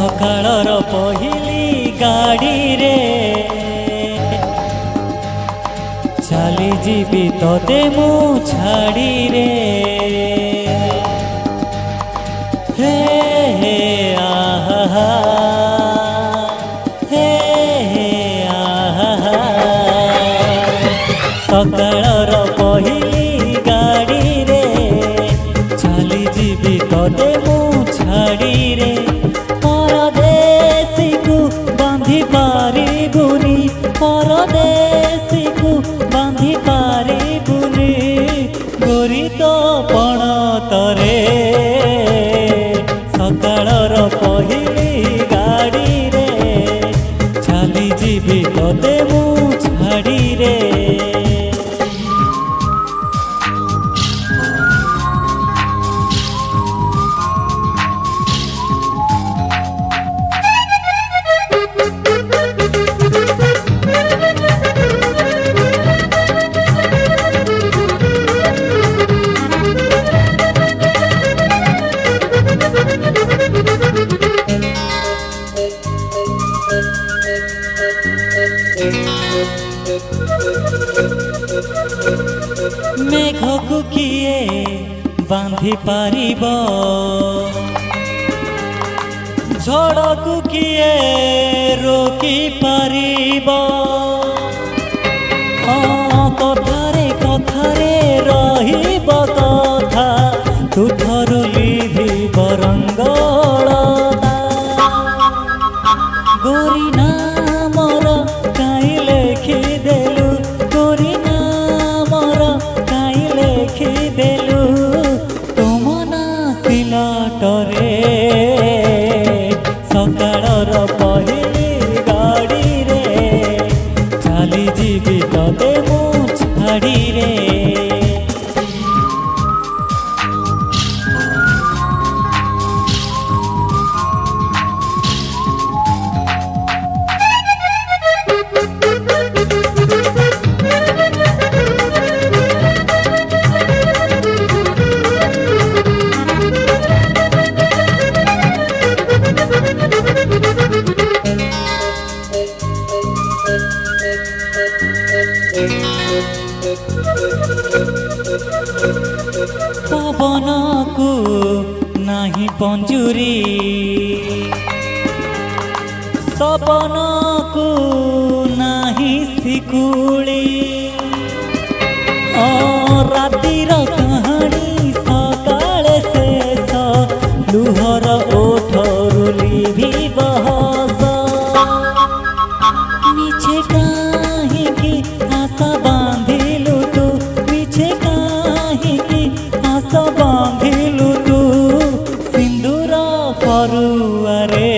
सकाळर पहिली गाड़ी रे चली जीवी तोते मु छाड़ी रे हे हे आहा हे हे आहा सकाळर पहिली गाड़ी रे चली जीवी तोते मु छाड़ी रे परदेसी को बांधी पारिबुनी परदेसी को बांधी पारिबुनी गोरी तो पण तरे सकाळर पहिली गाड़ी रे चली जीवी तोते मु छाड़ी रे मेघ को किए बांधी पारिब झड़ को किए रोकी पारिब कथारे कथारे रहिब कथा तुठरू लिभिब रंगलता गोरी नामर काई लेखिदेलु गोरी नामर काई लेखिदेलु तुम ना सिलटरे सकाळर पहिली गाड़ी रे चली जीवी तोते मु छाड़ी रे पवन को नाही पंजुरी सपन को नाही सिकुली रातिर कहानी सकाळे शेष लुहर ओठरू लिभिब हस मिछे काहींकी आशा बांधिलु तू मिछे काहींकी आशा बांधिलु तू सिंदूर फरुआरे